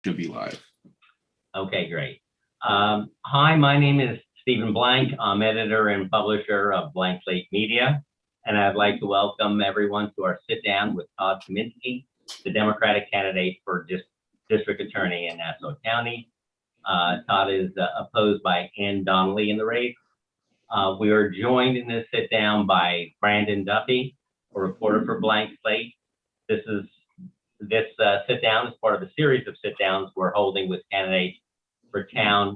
Should be live. Okay, great. Hi, my name is Stephen Blank. I'm editor and publisher of Blank Slate Media, and I'd like to welcome everyone to our sit down with Todd Kaminsky, the Democratic candidate for District Attorney in Nassau County. Todd is opposed by Ann Donnelly in the race. We are joined in this sit down by Brandon Duffy, a reporter for Blank Slate. This sit down is part of a series of sit downs we're holding with candidates for town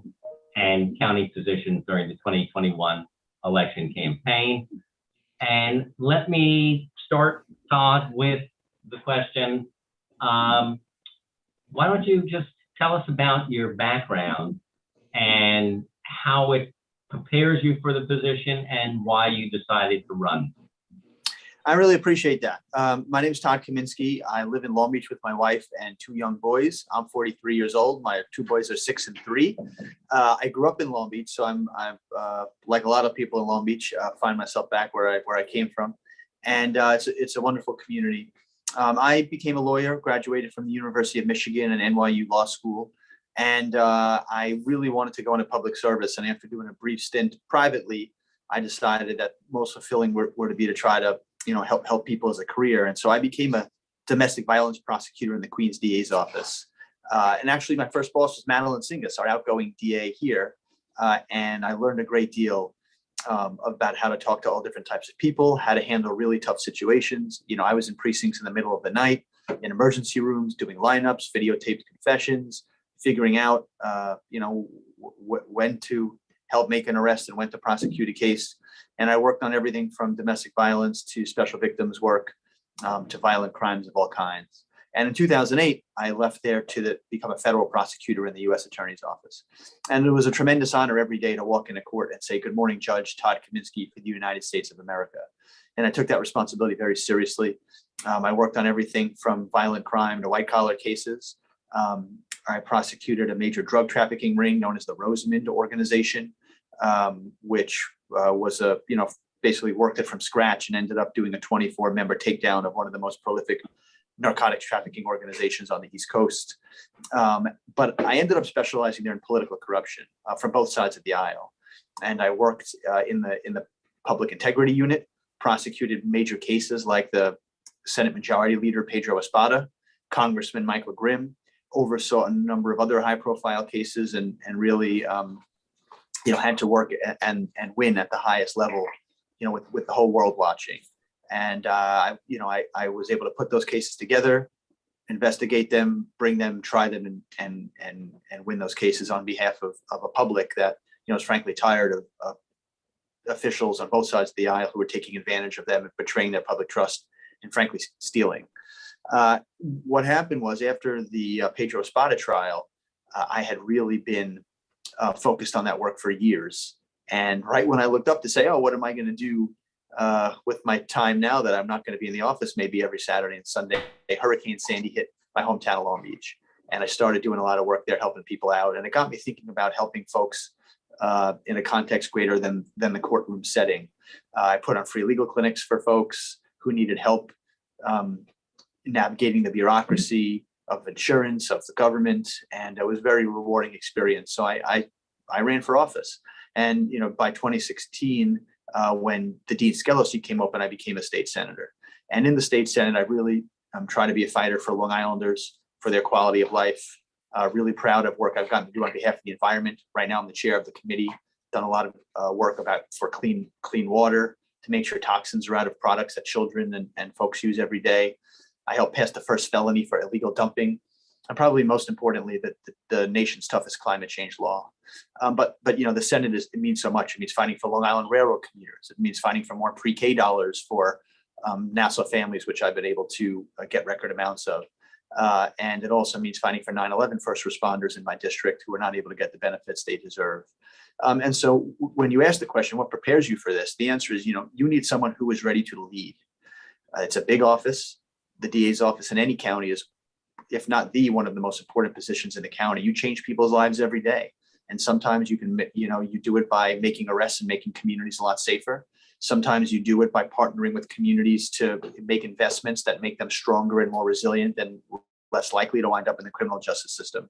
and county positions during the 2021 election campaign. And let me start, Todd, with the question. Why don't you just tell us about your background and how it prepares you for the position and why you decided to run? I really appreciate that. My name is Todd Kaminsky. I live in Long Beach with my wife and two young boys. I'm 43 years old. My two boys are 6 and 3. I grew up in Long Beach, so I'm like a lot of people in Long Beach, find myself back where I came from, and it's a wonderful community. I became a lawyer, graduated from the University of Michigan and NYU Law School, and I really wanted to go into public service. And after doing a brief stint privately, I decided that most fulfilling were to be to try to help people as a career. And so I became a domestic violence prosecutor in the Queens DA's office. And actually my first boss was Madeline Singas, our outgoing DA here. And I learned a great deal about how to talk to all different types of people, how to handle really tough situations. I was in precincts in the middle of the night, in emergency rooms, doing lineups, videotaped confessions, figuring out, when to help make an arrest and when to prosecute a case. And I worked on everything from domestic violence to special victims work to violent crimes of all kinds. And in 2008, I left there to become a federal prosecutor in the U.S. Attorney's Office. And it was a tremendous honor every day to walk into court and say, "Good morning, Judge Todd Kaminsky for the United States of America." And I took that responsibility very seriously. I worked on everything from violent crime to white-collar cases. I prosecuted a major drug trafficking ring known as the Rosamond Organization, which was basically worked it from scratch and ended up doing a 24-member takedown of one of the most prolific narcotics trafficking organizations on the East Coast. But I ended up specializing there in political corruption from both sides of the aisle. And I worked in the public integrity unit, prosecuted major cases like the Senate Majority Leader Pedro Espada, Congressman Michael Grimm, oversaw a number of other high-profile cases, and really had to work and win at the highest level, with the whole world watching. And I was able to put those cases together, investigate them, bring them, try them, and win those cases on behalf of a public that is frankly tired of officials on both sides of the aisle who are taking advantage of them and betraying their public trust and frankly stealing. What happened was, after the Pedro Espada trial, I had really been focused on that work for years. And right when I looked up to say, "Oh, what am I going to do with my time now that I'm not going to be in the office maybe every Saturday and Sunday?" Hurricane Sandy hit my hometown of Long Beach. And I started doing a lot of work there, helping people out. And it got me thinking about helping folks in a context greater than the courtroom setting. I put on free legal clinics for folks who needed help navigating the bureaucracy of insurance, of the government, and it was a very rewarding experience. So I ran for office. And by 2016, when the Dean Skelos seat came open, I became a state senator. And in the state senate, I really try to be a fighter for Long Islanders, for their quality of life. Really proud of work I've gotten to do on behalf of the environment. Right now, I'm the chair of the committee. Done a lot of work for clean water, to make sure toxins are out of products that children and folks use every day. I helped pass the first felony for illegal dumping, and probably most importantly, the nation's toughest climate change law. But the Senate it means so much. It means fighting for Long Island Railroad commuters. It means fighting for more pre-K dollars for Nassau families, which I've been able to get record amounts of. And it also means fighting for 9/11 first responders in my district who are not able to get the benefits they deserve. And so when you ask the question, what prepares you for this? The answer is, you need someone who is ready to lead. It's a big office. The DA's office in any county is, if not one of the most important positions in the county. You change people's lives every day. And sometimes you can, you do it by making arrests and making communities a lot safer. Sometimes you do it by partnering with communities to make investments that make them stronger and more resilient. And less likely to wind up in the criminal justice system.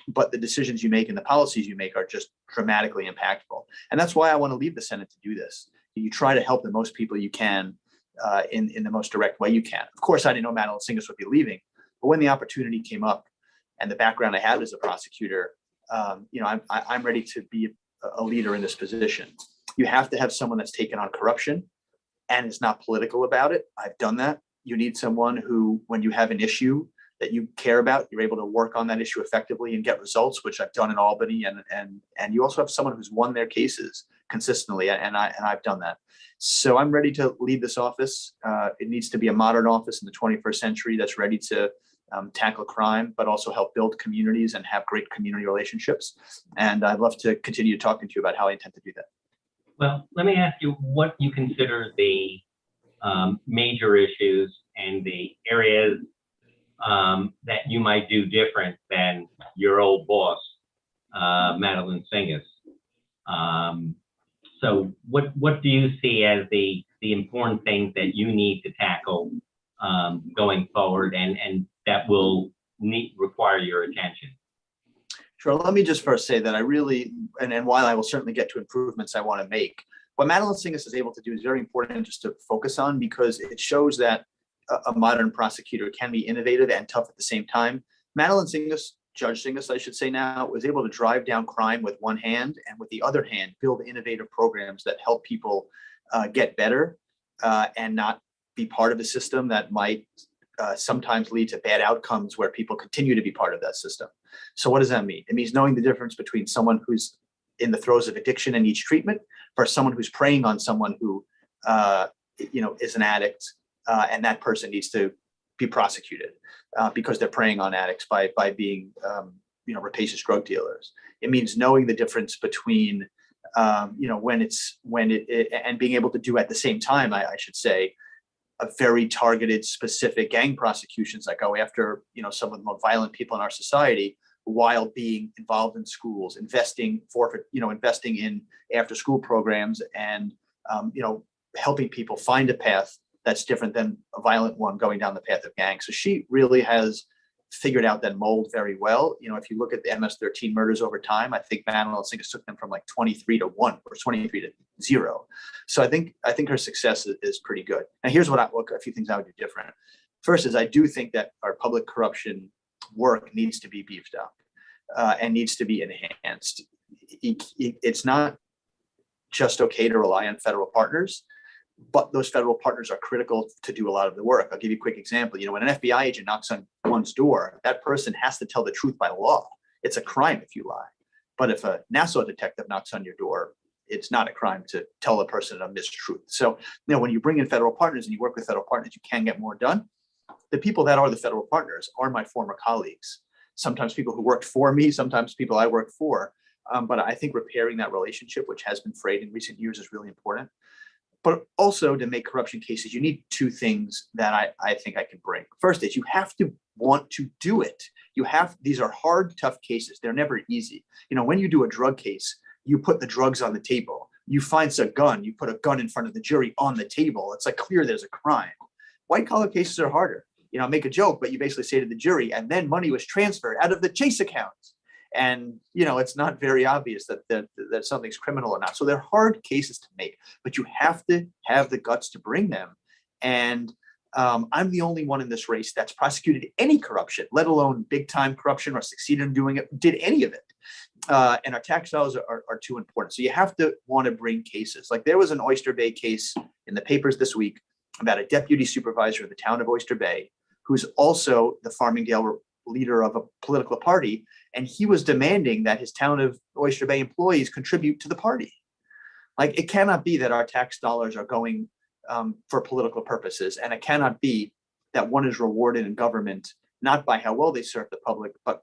But the decisions you make and the policies you make are just dramatically impactful. And that's why I want to leave the Senate to do this. You try to help the most people you can in the most direct way you can. Of course, I didn't know Madeline Singas would be leaving, but when the opportunity came up and the background I had as a prosecutor, I'm ready to be a leader in this position. You have to have someone that's taken on corruption and is not political about it. I've done that. You need someone who, when you have an issue that you care about, you're able to work on that issue effectively and get results, which I've done in Albany. And you also have someone who's won their cases consistently, and I've done that. So I'm ready to lead this office. It needs to be a modern office in the 21st century that's ready to tackle crime, but also help build communities and have great community relationships. And I'd love to continue talking to you about how I intend to do that. Well, let me ask you what you consider the major issues and the areas that you might do different than your old boss, Madeline Singas. So what do you see as the important things that you need to tackle going forward and that will require your attention? Sure. Let me just first say that I really, and while I will certainly get to improvements I want to make, what Madeline Singas is able to do is very important just to focus on, because it shows that a modern prosecutor can be innovative and tough at the same time. Madeline Singas, Judge Singas, I should say now, was able to drive down crime with one hand and with the other hand, build innovative programs that help people get better and not be part of a system that might sometimes lead to bad outcomes where people continue to be part of that system. So what does that mean? It means knowing the difference between someone who's in the throes of addiction and needs treatment versus someone who's preying on someone who is an addict and that person needs to be prosecuted because they're preying on addicts by being rapacious drug dealers. It means knowing the difference between when and being able to do at the same time, I should say, a very targeted, specific gang prosecutions that go after some of the most violent people in our society, while being involved in schools, investing in after school programs, and helping people find a path that's different than a violent one going down the path of gangs. So she really has figured out that mold very well. If you look at the MS-13 murders over time, I think Madeline Singas took them from like 23 to 1 or 23 to 0. So I think her success is pretty good. And here's a few things I would do different. First is I do think that our public corruption work needs to be beefed up and needs to be enhanced. It's not just okay to rely on federal partners, but those federal partners are critical to do a lot of the work. I'll give you a quick example. When an FBI agent knocks on one's door, that person has to tell the truth by law. It's a crime if you lie. But if a Nassau detective knocks on your door, it's not a crime to tell a person a mistruth. So, when you bring in federal partners and you work with federal partners, you can get more done. The people that are the federal partners are my former colleagues. Sometimes people who worked for me, sometimes people I worked for. But I think repairing that relationship, which has been frayed in recent years, is really important. But also, to make corruption cases, you need two things that I think I can bring. First is you have to want to do it. These are hard, tough cases. They're never easy. When you do a drug case, you put the drugs on the table. You find a gun, you put a gun in front of the jury on the table. It's like clear there's a crime. White collar cases are harder. Make a joke, but you basically say to the jury, and then money was transferred out of the Chase account. And, it's not very obvious that something's criminal or not. So they're hard cases to make, but you have to have the guts to bring them. And I'm the only one in this race that's prosecuted any corruption, let alone big time corruption or succeeded in doing it, did any of it. And our tax dollars are too important. So you have to want to bring cases. Like there was an Oyster Bay case in the papers this week about a deputy supervisor of the town of Oyster Bay, who's also the Farmingdale leader of a political party, and he was demanding that his town of Oyster Bay employees contribute to the party. Like it cannot be that our tax dollars are going for political purposes, and it cannot be that one is rewarded in government not by how well they serve the public, but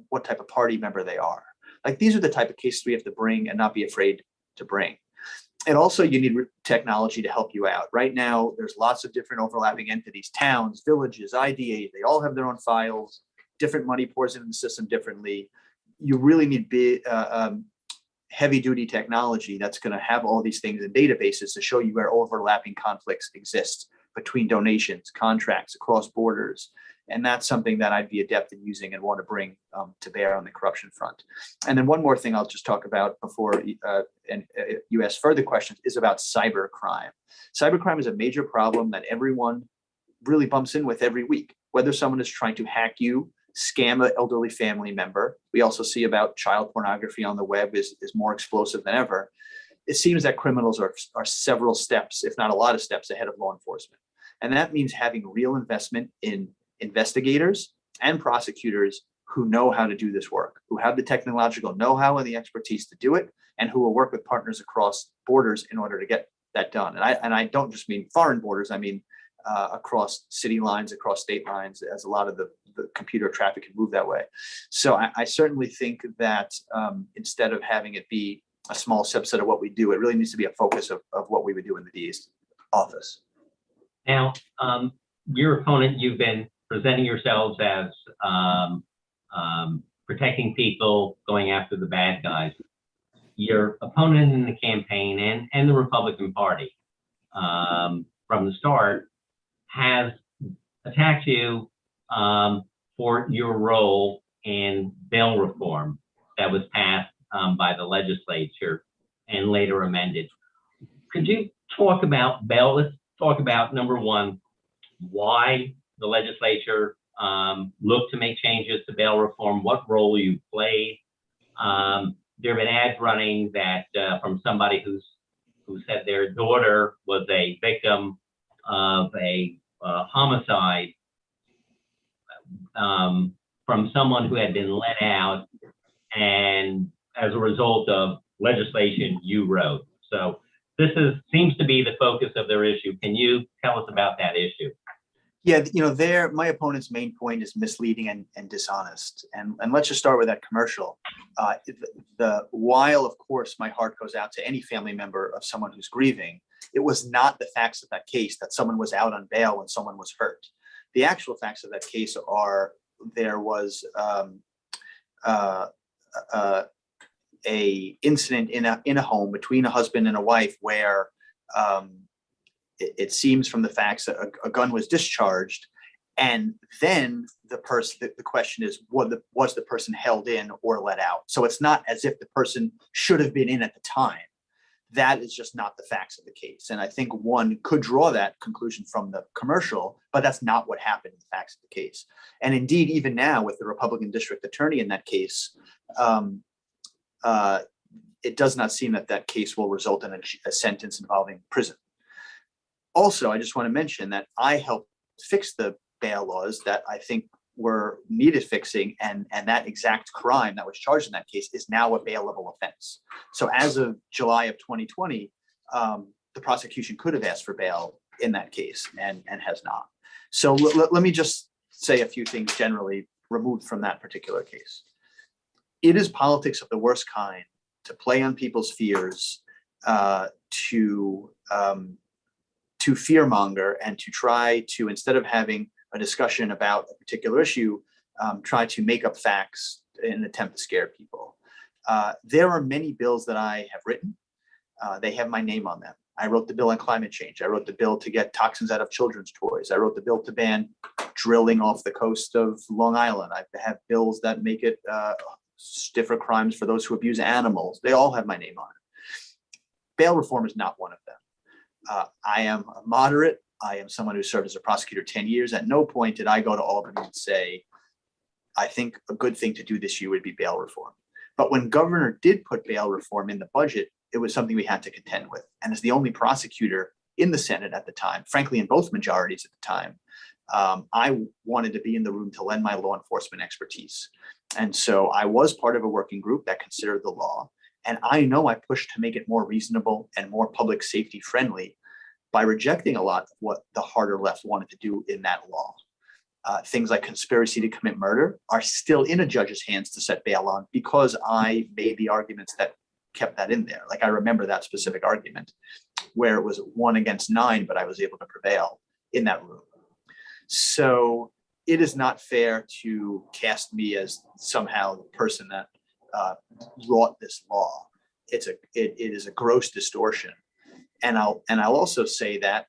what type of party member they are. Like these are the type of cases we have to bring and not be afraid to bring. And also you need technology to help you out. Right now, there's lots of different overlapping entities, towns, villages, IDAs, they all have their own files. Different money pours into the system differently. You really need big, heavy duty technology that's going to have all these things in databases to show you where overlapping conflicts exist between donations, contracts, across borders. And that's something that I'd be adept in using and want to bring to bear on the corruption front. And then one more thing I'll just talk about before you ask further questions is about cybercrime. Cybercrime is a major problem that everyone really bumps in with every week, whether someone is trying to hack you, scam an elderly family member. We also see about child pornography on the web is more explosive than ever. It seems that criminals are several steps, if not a lot of steps, ahead of law enforcement. And that means having real investment in investigators and prosecutors who know how to do this work, who have the technological know-how and the expertise to do it, and who will work with partners across borders in order to get that done. And I don't just mean foreign borders, I mean across city lines, across state lines, as a lot of the computer traffic can move that way. So I certainly think that instead of having it be a small subset of what we do, it really needs to be a focus of what we would do in the DA's office. Now, your opponent, you've been presenting yourselves as protecting people, going after the bad guys. Your opponent in the campaign and the Republican Party from the start has attacked you for your role in bail reform that was passed by the legislature and later amended. Could you talk about bail? Let's talk about, number one, why the legislature looked to make changes to bail reform, what role you played. There have been ads running that from somebody who said their daughter was a victim of a homicide from someone who had been let out, and as a result of legislation you wrote. So this seems to be the focus of their issue. Can you tell us about that issue? Yeah, my opponent's main point is misleading and dishonest. And let's just start with that commercial. While of course my heart goes out to any family member of someone who's grieving, it was not the facts of that case that someone was out on bail when someone was hurt. The actual facts of that case are there was a incident in a home between a husband and a wife where it seems from the facts that a gun was discharged, and then the question is, was the person held in or let out? So it's not as if the person should have been in at the time. That is just not the facts of the case. And I think one could draw that conclusion from the commercial, but that's not what happened in the facts of the case. And indeed, even now with the Republican district attorney in that case, it does not seem that case will result in a sentence involving prison. Also, I just want to mention that I helped fix the bail laws that I think were needed fixing, and that exact crime that was charged in that case is now a bailable offense. So as of July of 2020, the prosecution could have asked for bail in that case and has not. So let me just say a few things generally removed from that particular case. It is politics of the worst kind to play on people's fears, to fearmonger, and to try to, instead of having a discussion about a particular issue, try to make up facts in an attempt to scare people. There are many bills that I have written. They have my name on them. I wrote the bill on climate change. I wrote the bill to get toxins out of children's toys. I wrote the bill to ban drilling off the coast of Long Island. I have bills that make it stiffer crimes for those who abuse animals. They all have my name on it. Bail reform is not one of them. I am a moderate. I am someone who served as a prosecutor 10 years. At no point did I go to Albany and say, I think a good thing to do this year would be bail reform. But when governor did put bail reform in the budget, it was something we had to contend with. And as the only prosecutor in the Senate at the time, frankly, in both majorities at the time, I wanted to be in the room to lend my law enforcement expertise. And so I was part of a working group that considered the law. And I know I pushed to make it more reasonable and more public safety friendly by rejecting a lot of what the harder left wanted to do in that law. Things like conspiracy to commit murder are still in a judge's hands to set bail on because I made the arguments that kept that in there. Like I remember that specific argument where it was 1 against 9, but I was able to prevail in that room. So it is not fair to cast me as somehow the person that wrought this law. It is a gross distortion. And I'll also say that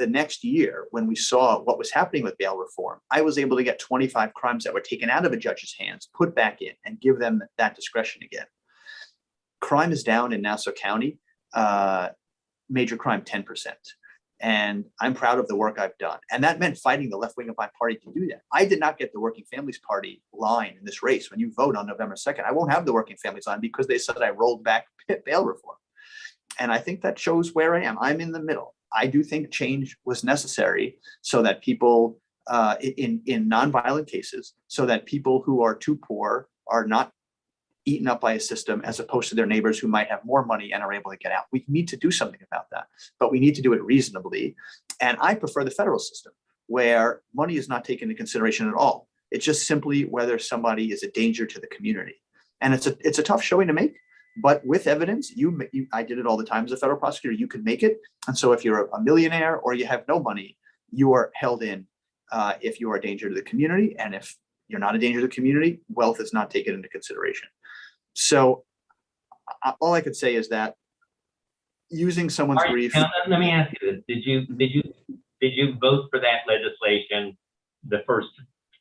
the next year, when we saw what was happening with bail reform, I was able to get 25 crimes that were taken out of a judge's hands, put back in, and give them that discretion again. Crime is down in Nassau County, major crime 10%. And I'm proud of the work I've done. And that meant fighting the left wing of my party to do that. I did not get the Working Families Party line in this race. When you vote on November 2nd, I won't have the Working Families line because they said I rolled back bail reform. And I think that shows where I am. I'm in the middle. I do think change was necessary so that people in nonviolent cases, so that people who are too poor are not eaten up by a system as opposed to their neighbors who might have more money and are able to get out. We need to do something about that, but we need to do it reasonably. And I prefer the federal system where money is not taken into consideration at all. It's just simply whether somebody is a danger to the community. And it's a tough showing to make, but with evidence, I did it all the time as a federal prosecutor, you can make it. And so if you're a millionaire or you have no money, you are held in if you are a danger to the community. And if you're not a danger to the community, wealth is not taken into consideration. So all I could say is that using someone's grief. Now, let me ask you this: Did you vote for that legislation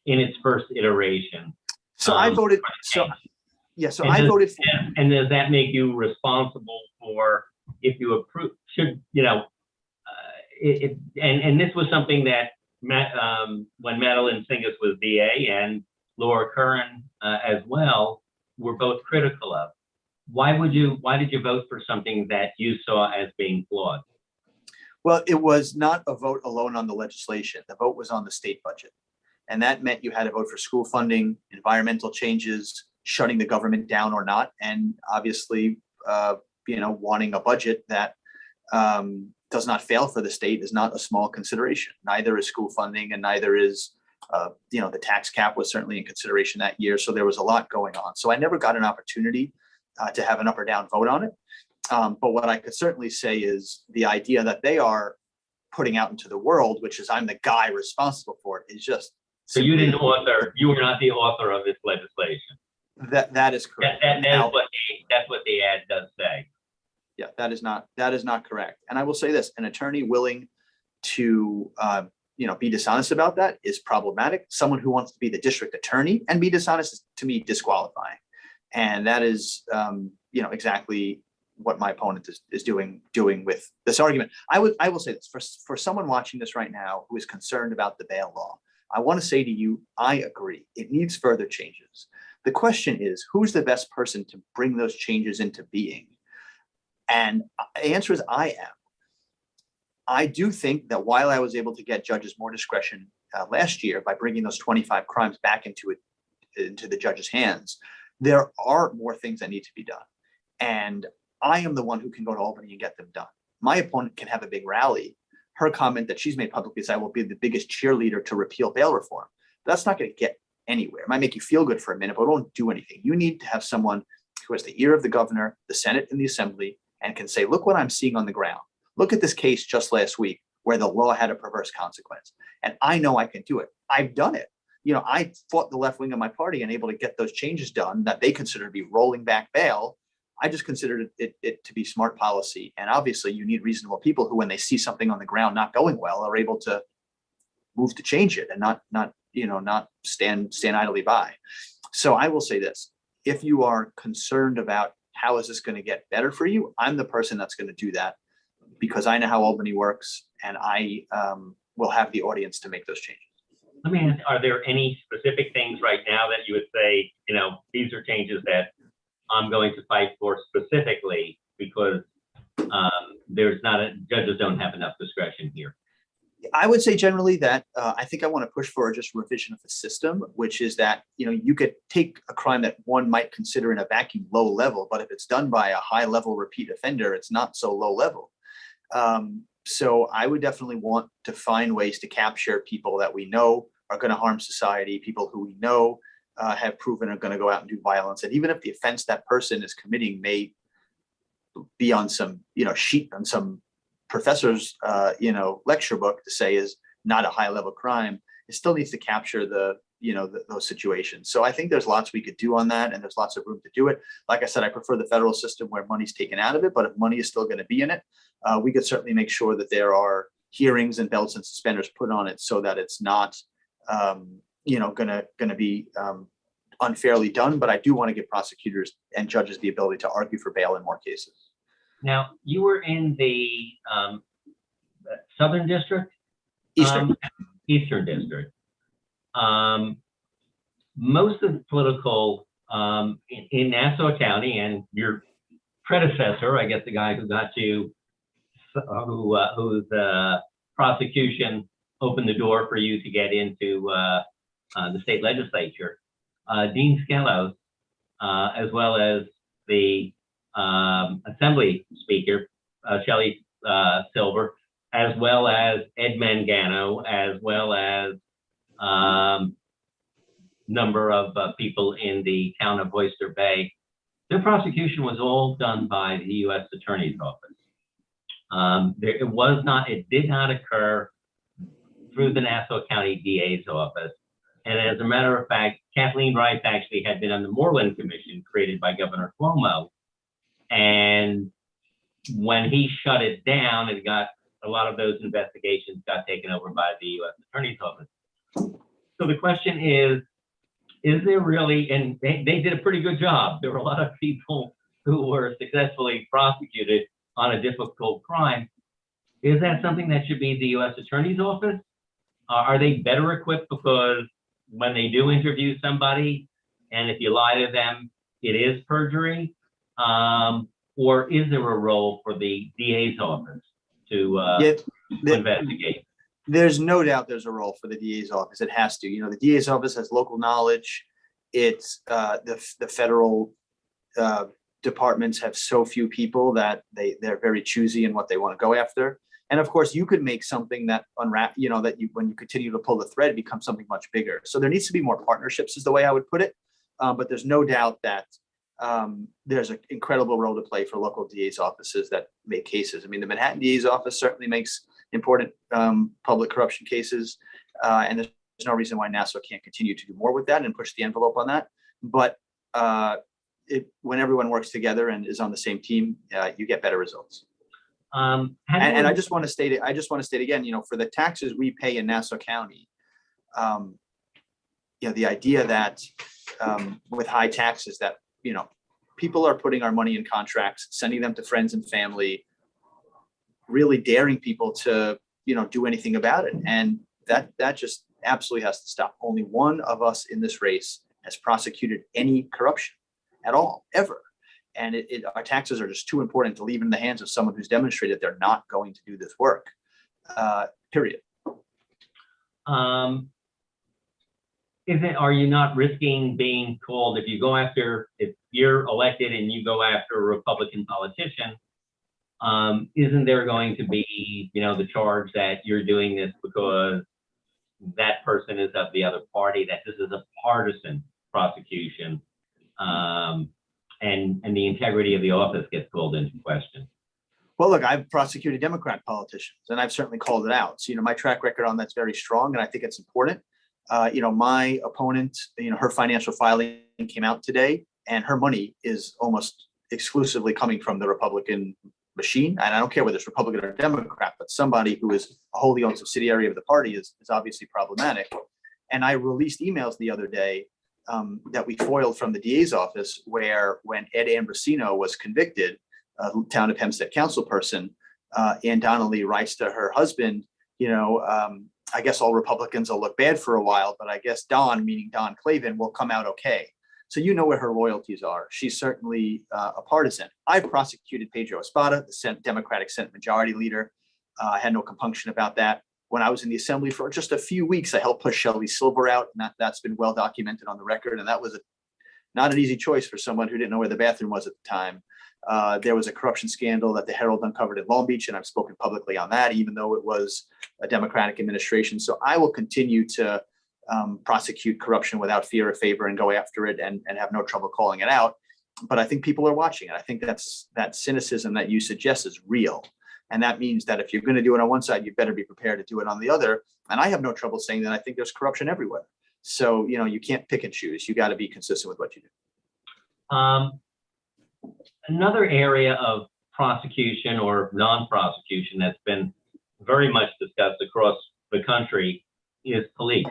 in its first iteration? So I voted. So yeah. So I voted for. And does that make you responsible for if you approve? Should you know? And this was something that when Madeline Singas was DA and Laura Curran as well were both critical of. Why did you vote for something that you saw as being flawed? Well, it was not a vote alone on the legislation. The vote was on the state budget. And that meant you had to vote for school funding, environmental changes, shutting the government down or not. And obviously, wanting a budget that does not fail for the state is not a small consideration. Neither is school funding, and neither is the tax cap was certainly in consideration that year. So there was a lot going on. So I never got an opportunity to have an up or down vote on it. But what I could certainly say is the idea that they are putting out into the world, which is I'm the guy responsible for it, is just. So you didn't author, you were not the author of this legislation. That is correct. That's what the ad does say. Yeah, that is not correct. And I will say this: an attorney willing to be dishonest about that is problematic. Someone who wants to be the district attorney and be dishonest is, to me, disqualifying. And that is, exactly what my opponent is doing with this argument. I will say this for someone watching this right now who is concerned about the bail law. I want to say to you, I agree. It needs further changes. The question is, who's the best person to bring those changes into being? And the answer is I am. I do think that while I was able to get judges more discretion last year by bringing those 25 crimes back into the judge's hands, there are more things that need to be done. And I am the one who can go to Albany and get them done. My opponent can have a big rally. Her comment that she's made publicly is I will be the biggest cheerleader to repeal bail reform. But that's not going to get anywhere. It might make you feel good for a minute, but it won't do anything. You need to have someone who has the ear of the governor, the Senate, and the Assembly, and can say, look what I'm seeing on the ground. Look at this case just last week where the law had a perverse consequence. And I know I can do it. I've done it. I fought the left wing of my party and able to get those changes done that they consider to be rolling back bail. I just considered it to be smart policy. And obviously you need reasonable people who, when they see something on the ground not going well, are able to move to change it and not stand idly by. So I will say this: if you are concerned about how is this going to get better for you, I'm the person that's going to do that because I know how Albany works, and I will have the audience to make those changes. Let me ask, are there any specific things right now that you would say, these are changes that I'm going to fight for specifically because judges don't have enough discretion here? I would say generally that I think I want to push for just revision of the system, which is that, you could take a crime that one might consider in a vacuum low level, but if it's done by a high level repeat offender, it's not so low level. So I would definitely want to find ways to capture people that we know are going to harm society, people who we know have proven are going to go out and do violence. And even if the offense that person is committing may be on some, sheet on some professor's, lecture book to say is not a high level crime, it still needs to capture those situations. So I think there's lots we could do on that, and there's lots of room to do it. Like I said, I prefer the federal system where money's taken out of it, but if money is still going to be in it, we could certainly make sure that there are hearings and belts and suspenders put on it so that it's not, gonna be unfairly done. But I do want to give prosecutors and judges the ability to argue for bail in more cases. Now, you were in the Southern District? Eastern. Eastern District. Most of the political in Nassau County, and your predecessor, I guess the guy who got you, whose prosecution opened the door for you to get into the state legislature, Dean Skelos, as well as the Assembly Speaker, Shelley Silver, as well as Ed Mangano, as well as number of people in the town of Oyster Bay. Their prosecution was all done by the U.S. Attorney's Office. It did not occur through the Nassau County DA's office. And as a matter of fact, Kathleen Rice actually had been on the Moreland Commission created by Governor Cuomo. And when he shut it down, a lot of those investigations got taken over by the U.S. Attorney's Office. So the question is there really, and they did a pretty good job. There were a lot of people who were successfully prosecuted on a difficult crime. Is that something that should be the U.S. Attorney's Office? Are they better equipped because when they do interview somebody, and if you lie to them, it is perjury? Or is there a role for the DA's office to investigate? There's no doubt there's a role for the DA's office. It has to. The DA's office has local knowledge. It's the federal departments have so few people that they're very choosy in what they want to go after. And of course, you could make something that when you continue to pull the thread, becomes something much bigger. So there needs to be more partnerships, is the way I would put it. But there's no doubt that there's an incredible role to play for local DA's offices that make cases. I mean, the Manhattan DA's office certainly makes important public corruption cases, and there's no reason why Nassau can't continue to do more with that and push the envelope on that. But when everyone works together and is on the same team, you get better results. And I just want to state it. I just want to state again, for the taxes we pay in Nassau County, the idea that with high taxes that people are putting our money in contracts, sending them to friends and family, really daring people to do anything about it, and that just absolutely has to stop. Only one of us in this race has prosecuted any corruption at all, ever. And our taxes are just too important to leave in the hands of someone who's demonstrated they're not going to do this work, period. Are you not risking being called if you're elected and you go after a Republican politician? Isn't there going to be, the charge that you're doing this because that person is of the other party, that this is a partisan prosecution, and the integrity of the office gets called into question? Well, look, I've prosecuted Democrat politicians, and I've certainly called it out. So, my track record on that's very strong, and I think it's important. My opponent, her financial filing came out today, and her money is almost exclusively coming from the Republican machine. And I don't care whether it's Republican or Democrat, but somebody who is a wholly owned subsidiary of the party is obviously problematic. And I released emails the other day that we foiled from the DA's office, where when Ed Ambrosino was convicted, town of Hempstead council person, Ann Donnelly writes to her husband, I guess all Republicans will look bad for a while, but I guess Don, meaning Don Clavin, will come out okay. So where her loyalties are. She's certainly a partisan. I've prosecuted Pedro Espada, the Democratic Senate Majority Leader. I had no compunction about that. When I was in the Assembly for just a few weeks, I helped push Shelley Silver out, and that's been well documented on the record. And that was not an easy choice for someone who didn't know where the bathroom was at the time. There was a corruption scandal that the Herald uncovered in Long Beach, and I've spoken publicly on that, even though it was a Democratic administration. So I will continue to prosecute corruption without fear or favor and go after it and have no trouble calling it out. But I think people are watching, and I think that cynicism that you suggest is real. And that means that if you're going to do it on one side, you better be prepared to do it on the other. And I have no trouble saying that I think there's corruption everywhere. So, you can't pick and choose. You got to be consistent with what you do. Another area of prosecution or non-prosecution that's been very much discussed across the country is police.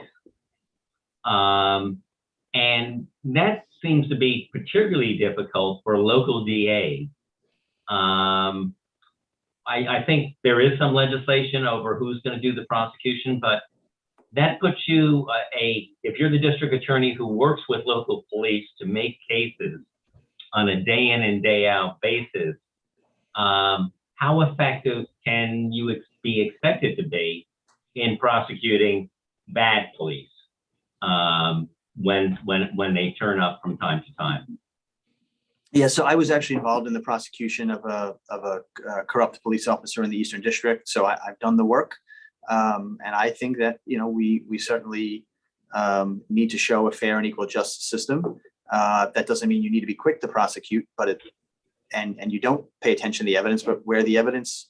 And that seems to be particularly difficult for local DAs. I think there is some legislation over who's going to do the prosecution, but that puts you if you're the district attorney who works with local police to make cases on a day in and day out basis, how effective can you be expected to be in prosecuting bad police when they turn up from time to time? Yeah, so I was actually involved in the prosecution of a corrupt police officer in the Eastern District. So I've done the work, and I think that we certainly need to show a fair and equal justice system. That doesn't mean you need to be quick to prosecute, but and you don't pay attention to the evidence. But where the evidence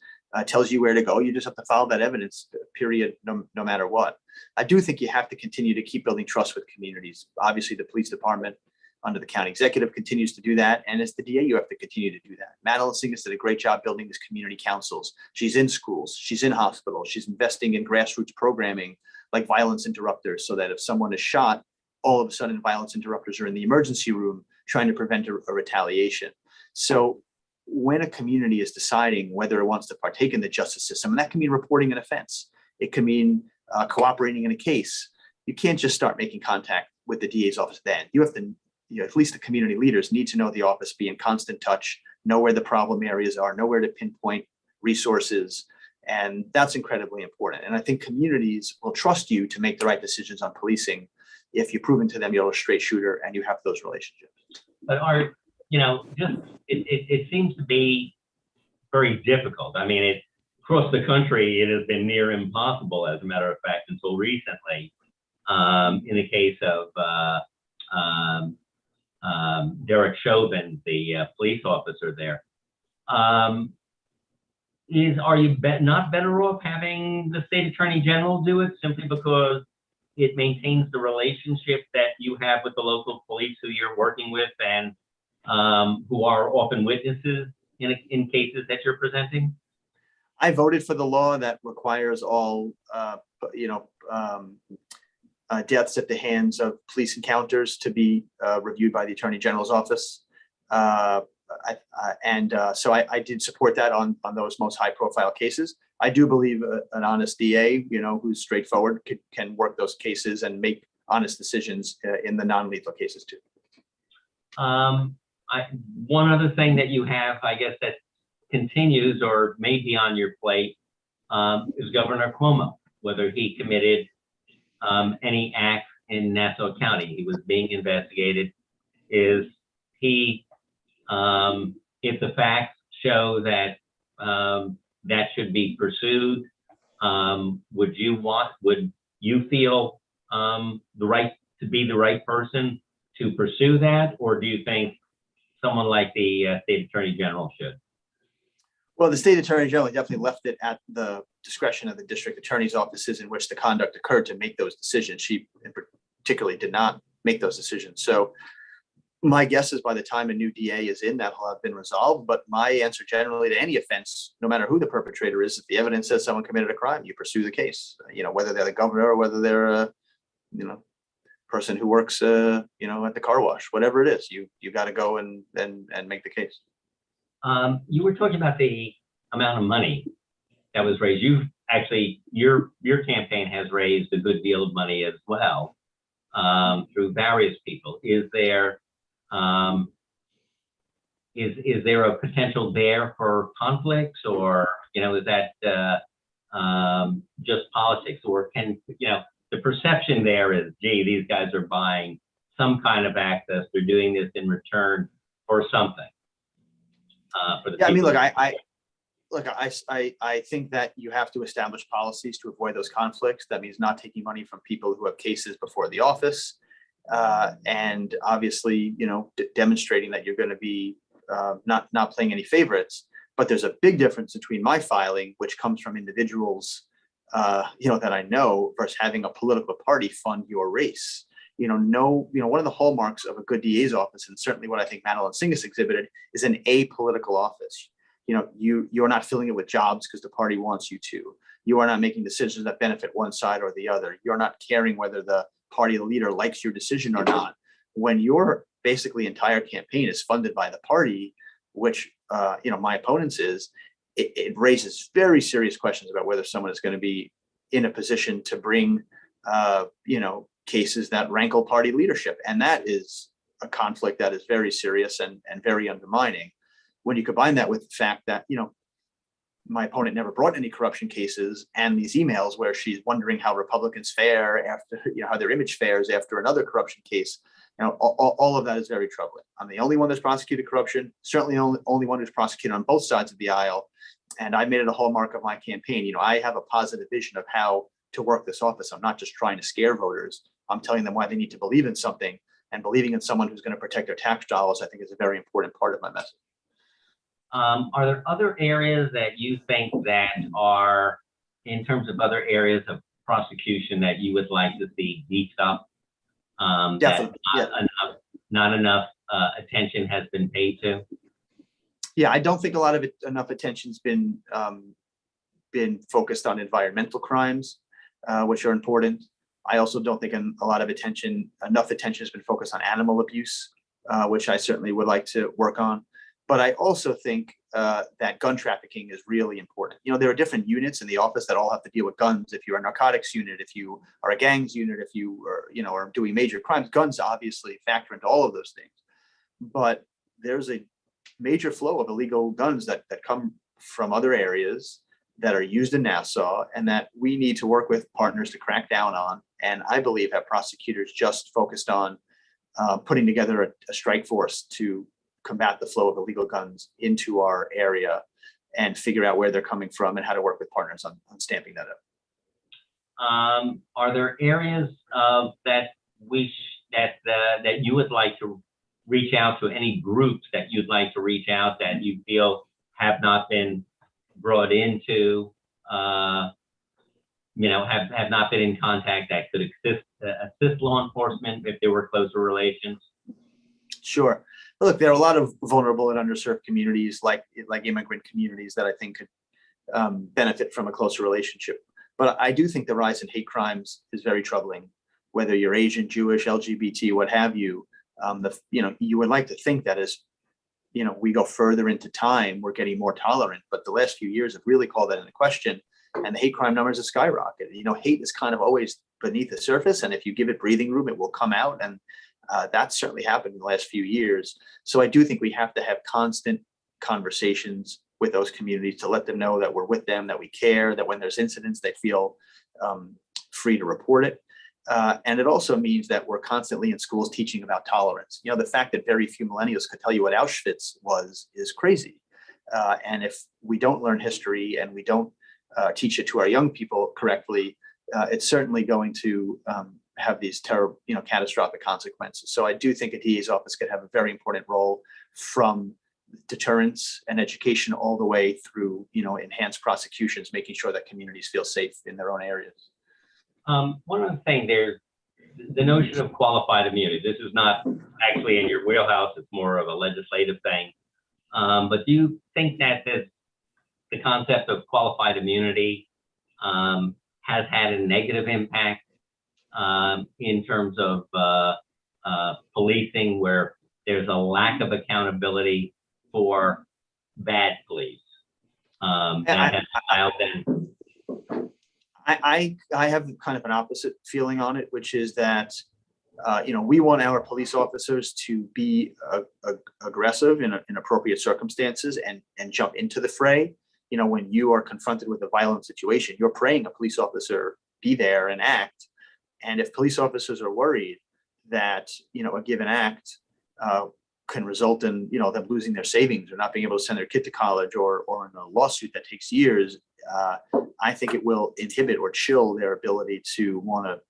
tells you where to go, you just have to follow that evidence. Period. No matter what. I do think you have to continue to keep building trust with communities. Obviously, the police department under the county executive continues to do that. And as the DA, you have to continue to do that. Madeline Singas did a great job building these community councils. She's in schools, she's in hospitals, she's investing in grassroots programming like violence interrupters, so that if someone is shot, all of a sudden violence interrupters are in the emergency room trying to prevent a retaliation. So when a community is deciding whether it wants to partake in the justice system, and that can mean reporting an offense, it can mean cooperating in a case, you can't just start making contact with the DA's office then. You have to, at least the community leaders need to know the office, be in constant touch, know where the problem areas are, know where to pinpoint resources. And that's incredibly important. And I think communities will trust you to make the right decisions on policing if you've proven to them you're a straight shooter and you have those relationships. But it seems to be very difficult. I mean, across the country, it has been near impossible, as a matter of fact, until recently. In the case of Derek Chauvin, the police officer there. Are you not better off having the state attorney general do it simply because it maintains the relationship that you have with the local police who you're working with and who are often witnesses in cases that you're presenting? I voted for the law that requires all, deaths at the hands of police encounters to be reviewed by the Attorney General's office. So I did support that on those most high profile cases. I do believe an honest DA, who's straightforward, can work those cases and make honest decisions in the non-lethal cases too. One other thing that you have, I guess, that continues or may be on your plate is Governor Cuomo, whether he committed any acts in Nassau County. He was being investigated. Is he, if the facts show that that should be pursued, would you feel the right to be the right person to pursue that? Or do you think someone like the state attorney general should? Well, the state attorney general definitely left it at the discretion of the district attorney's offices in which the conduct occurred to make those decisions. She particularly did not make those decisions. So my guess is by the time a new DA is in, that will have been resolved. But my answer generally to any offense, no matter who the perpetrator is, if the evidence says someone committed a crime, you pursue the case, whether they're the governor or whether they're a, person who works, at the car wash, whatever it is, you got to go and make the case. You were talking about the amount of money that was raised. You've actually, your campaign has raised a good deal of money as well through various people. Is there a potential there for conflicts, or is that just politics, or can the perception there is, gee, these guys are buying some kind of access, they're doing this in return for something? For the I think that you have to establish policies to avoid those conflicts. That means not taking money from people who have cases before the office, and obviously, demonstrating that you're going to be not playing any favorites. But there's a big difference between my filing, which comes from individuals, that I know, versus having a political party fund your race. One of the hallmarks of a good DA's office, and certainly what I think Madeline Singas exhibited, is an apolitical office. You're not filling it with jobs because the party wants you to. You are not making decisions that benefit one side or the other. You're not caring whether the party leader likes your decision or not. When your basically entire campaign is funded by the party, which my opponent's is, it raises very serious questions about whether someone is going to be in a position to bring cases that rankle party leadership. And that is a conflict that is very serious and very undermining. When you combine that with the fact that, my opponent never brought any corruption cases, and these emails where she's wondering how Republicans fare after, how their image fares after another corruption case, all of that is very troubling. I'm the only one that's prosecuted corruption, certainly only one who's prosecuted on both sides of the aisle. And I made it a hallmark of my campaign. I have a positive vision of how to work this office. I'm not just trying to scare voters. I'm telling them why they need to believe in something, and believing in someone who's going to protect their tax dollars, I think, is a very important part of my message. Are there other areas that you think that are, in terms of other areas of prosecution, that you would like to see beefed up? Definitely. That not enough attention has been paid to? Yeah, I don't think enough attention's been focused on environmental crimes, which are important. I also don't think enough attention has been focused on animal abuse, which I certainly would like to work on. But I also think that gun trafficking is really important. There are different units in the office that all have to deal with guns. If you're a narcotics unit, if you are a gangs unit, if you are doing major crimes, guns obviously factor into all of those things. But there's a major flow of illegal guns that come from other areas that are used in Nassau, and that we need to work with partners to crack down on. And I believe that prosecutors just focused on putting together a strike force to combat the flow of illegal guns into our area and figure out where they're coming from and how to work with partners on stamping that up. Are there areas that you would like to reach out to, any groups that you'd like to reach out that you feel have not been brought into, have not been in contact, that could assist law enforcement if there were closer relations? Sure. Look, there are a lot of vulnerable and underserved communities, like immigrant communities, that I think could benefit from a closer relationship. But I do think the rise in hate crimes is very troubling. Whether you're Asian, Jewish, LGBT, what have you, you would like to think that as we go further into time, we're getting more tolerant. But the last few years have really called that into question, and the hate crime numbers have skyrocketed. Hate is kind of always beneath the surface, and if you give it breathing room, it will come out. And that's certainly happened in the last few years. So I do think we have to have constant conversations with those communities to let them know that we're with them, that we care, that when there's incidents, they feel free to report it. And it also means that we're constantly in schools teaching about tolerance. The fact that very few millennials could tell you what Auschwitz was is crazy. And if we don't learn history and we don't teach it to our young people correctly, it's certainly going to have these terrible, catastrophic consequences. So I do think a DA's office could have a very important role, from deterrence and education all the way through, enhanced prosecutions, making sure that communities feel safe in their own areas. One other thing, there's the notion of qualified immunity. This is not actually in your wheelhouse, it's more of a legislative thing. But do you think that the concept of qualified immunity has had a negative impact in terms of policing, where there's a lack of accountability for bad police? I have kind of an opposite feeling on it, which is that we want our police officers to be aggressive in appropriate circumstances and jump into the fray. When you are confronted with a violent situation, you're praying a police officer be there and act. And if police officers are worried that a given act can result in them losing their savings or not being able to send their kid to college, or in a lawsuit that takes years, I think it will inhibit or chill their ability to want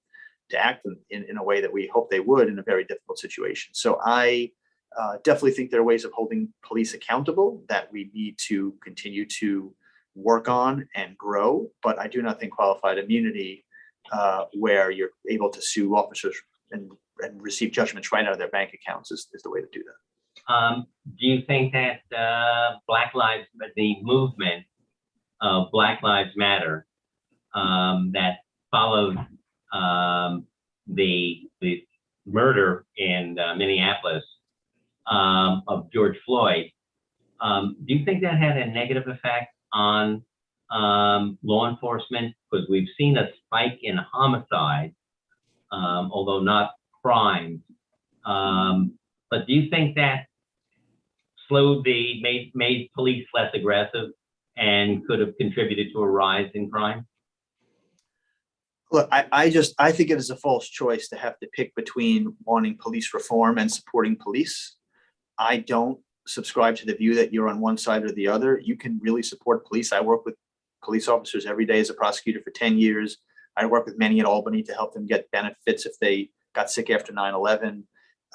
to act in a way that we hope they would in a very difficult situation. So I definitely think there are ways of holding police accountable that we need to continue to work on and grow. But I do not think qualified immunity, where you're able to sue officers and receive judgments right out of their bank accounts, is the way to do that. Do you think that the movement of Black Lives Matter that followed the murder in Minneapolis of George Floyd. Do you think that had a negative effect on law enforcement? Because we've seen a spike in homicides, although not crimes. But do you think that made police less aggressive and could have contributed to a rise in crime? Look, I think it is a false choice to have to pick between wanting police reform and supporting police. I don't subscribe to the view that you're on one side or the other. You can really support police. I work with police officers every day as a prosecutor for 10 years. I work with many at Albany to help them get benefits if they got sick after 9/11.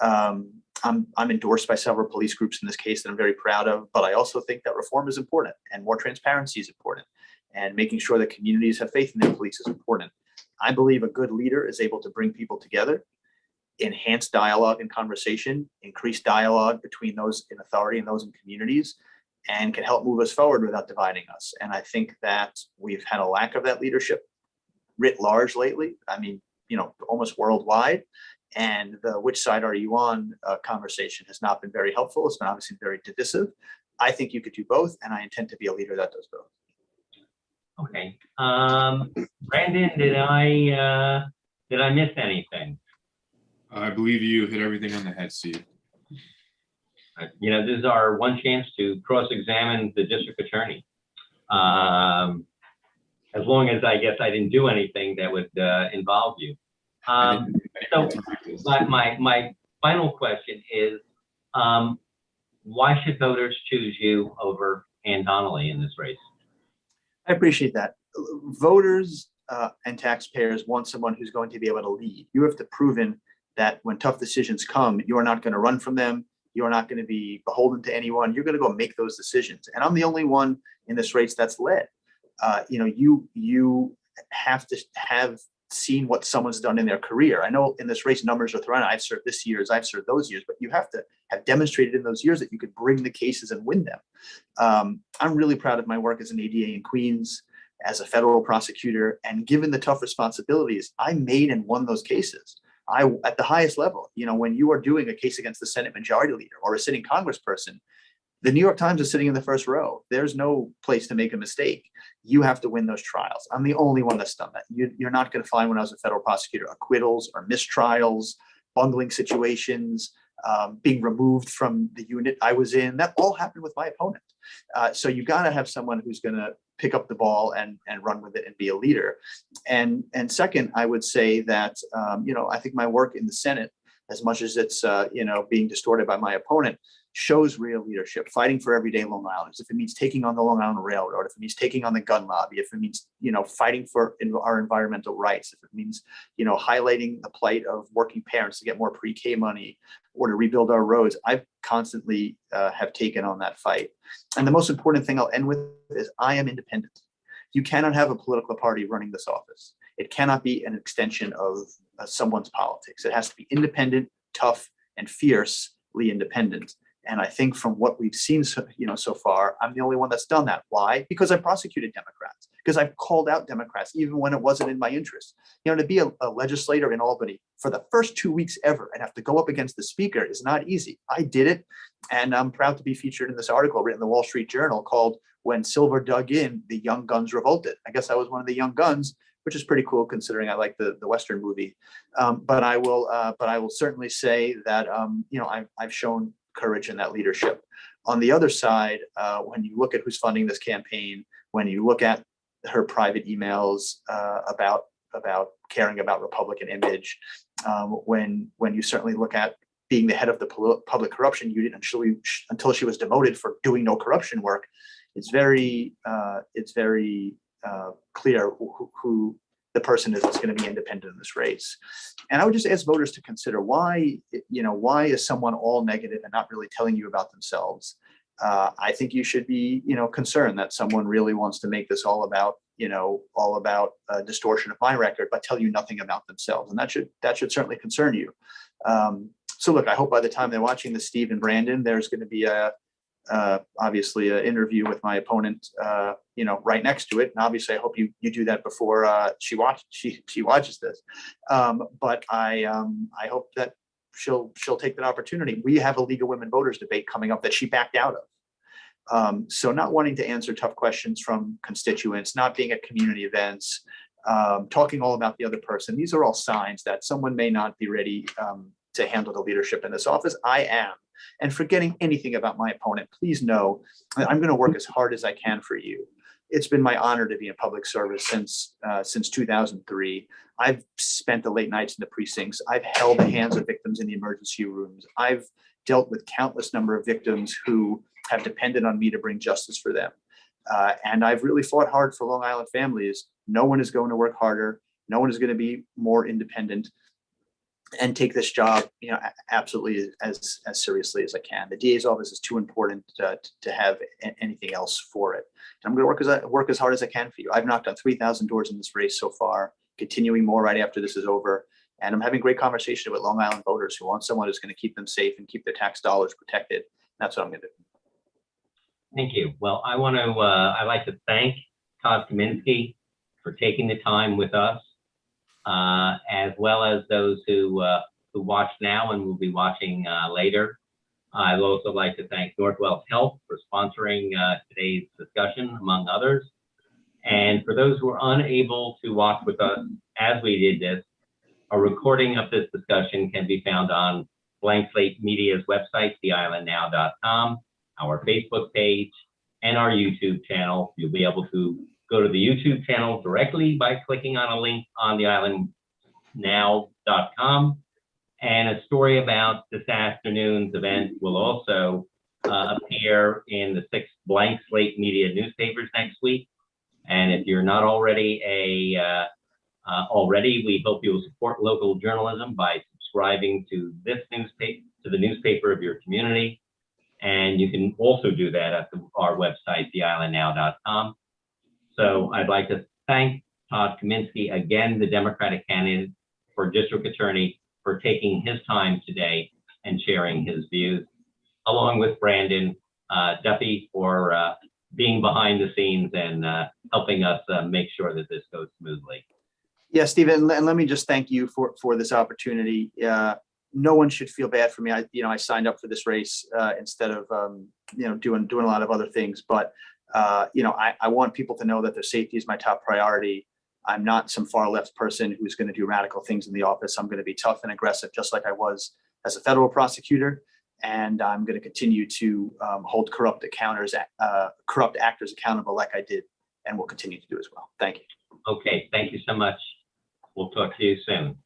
I'm endorsed by several police groups in this case that I'm very proud of, but I also think that reform is important and more transparency is important, and making sure that communities have faith in their police is important. I believe a good leader is able to bring people together, enhance dialogue and conversation, increase dialogue between those in authority and those in communities, and can help move us forward without dividing us. And I think that we've had a lack of that leadership writ large lately. I mean, almost worldwide. And the which side are you on conversation has not been very helpful. It's been obviously very divisive. I think you could do both, and I intend to be a leader that does both. Okay. Brandon, did I miss anything? I believe you hit everything on the head, Steve. This is our one chance to cross-examine the district attorney. As long as I guess I didn't do anything that would involve you. So my final question is, why should voters choose you over Ann Donnelly in this race? I appreciate that. Voters and taxpayers want someone who's going to be able to lead. You have to proven that when tough decisions come, you are not going to run from them. You are not going to be beholden to anyone. You're going to go make those decisions. And I'm the only one in this race that's led. You have to have seen what someone's done in their career. I know in this race numbers are thrown out. I've served this year, I've served those years, but you have to have demonstrated in those years that you could bring the cases and win them. I'm really proud of my work as an ADA in Queens, as a federal prosecutor, and given the tough responsibilities, I made and won those cases. At the highest level, when you are doing a case against the Senate Majority Leader or a sitting congressperson, the New York Times is sitting in the first row. There's no place to make a mistake. You have to win those trials. I'm the only one that's done that. You're not going to find, when I was a federal prosecutor, acquittals or mistrials, bungling situations, being removed from the unit I was in. That all happened with my opponent. So you got to have someone who's going to pick up the ball and run with it and be a leader. And second, I would say that, I think my work in the Senate, as much as it's, being distorted by my opponent, shows real leadership, fighting for everyday Long Islanders. If it means taking on the Long Island Railroad, if it means taking on the gun lobby, if it means, fighting for our environmental rights, if it means, highlighting the plight of working parents to get more pre-K money or to rebuild our roads, I've constantly have taken on that fight. And the most important thing I'll end with is I am independent. You cannot have a political party running this office. It cannot be an extension of someone's politics. It has to be independent, tough, and fiercely independent. And I think from what we've seen so far, I'm the only one that's done that. Why? Because I prosecuted Democrats, because I've called out Democrats, even when it wasn't in my interest. To be a legislator in Albany for the first 2 weeks ever and have to go up against the speaker is not easy. I did it. And I'm proud to be featured in this article written in the Wall Street Journal called "When Silver Dug In, the Young Guns Revolted." I guess I was one of the young guns, which is pretty cool considering I like the Western movie. But I will certainly say that, I've shown courage in that leadership. On the other side, when you look at who's funding this campaign, when you look at her private emails about caring about Republican image, when you certainly look at being the head of the public corruption unit until she was demoted for doing no corruption work, it's very clear who the person is that's going to be independent in this race. And I would just ask voters to consider why is someone all negative and not really telling you about themselves? I think you should be, concerned that someone really wants to make this all about distortion of my record, but tell you nothing about themselves. And that should certainly concern you. So look, I hope by the time they're watching this, Steve and Brandon, there's going to be a obviously an interview with my opponent, right next to it. And obviously I hope you do that before she watches this. But I hope that she'll take that opportunity. We have a League of Women Voters debate coming up that she backed out of. So not wanting to answer tough questions from constituents, not being at community events, talking all about the other person. These are all signs that someone may not be ready to handle the leadership in this office. I am. And forgetting anything about my opponent, please know I'm going to work as hard as I can for you. It's been my honor to be in public service since 2003. I've spent the late nights in the precincts. I've held the hands of victims in the emergency rooms. I've dealt with countless number of victims who have depended on me to bring justice for them. And I've really fought hard for Long Island families. No one is going to work harder. No one is going to be more independent and take this job, absolutely as seriously as I can. The DA's office is too important to have anything else for it. And I'm going to work as hard as I can for you. I've knocked on 3,000 doors in this race so far, continuing more right after this is over. And I'm having great conversation with Long Island voters who want someone who's going to keep them safe and keep their tax dollars protected. That's what I'm going to do. Thank you. Well, I'd like to thank Todd Kaminsky for taking the time with us, as well as those who watch now and will be watching later. I'd also like to thank Northwell Health for sponsoring today's discussion, among others. And for those who are unable to watch with us as we did this, a recording of this discussion can be found on Blank Slate Media's website, theislandnow.com, our Facebook page, and our YouTube channel. You'll be able to go to the YouTube channel directly by clicking on a link on theislandnow.com. And a story about this afternoon's event will also appear in the 6 Blank Slate Media newspapers next week. And if you're not already we hope you will support local journalism by subscribing to this newspaper, to the newspaper of your community. And you can also do that at our website, theislandnow.com. So I'd like to thank Todd Kaminsky, again, the Democratic candidate for district attorney, for taking his time today and sharing his views, along with Brandon Duffy for being behind the scenes and helping us make sure that this goes smoothly. Yeah, Stephen, and let me just thank you for this opportunity. No one should feel bad for me. I signed up for this race instead of doing a lot of other things. But I want people to know that their safety is my top priority. I'm not some far left person who's going to do radical things in the office. I'm going to be tough and aggressive, just like I was as a federal prosecutor. And I'm going to continue to hold corrupt actors accountable, like I did, and will continue to do as well. Thank you. Okay, thank you so much. We'll talk to you soon.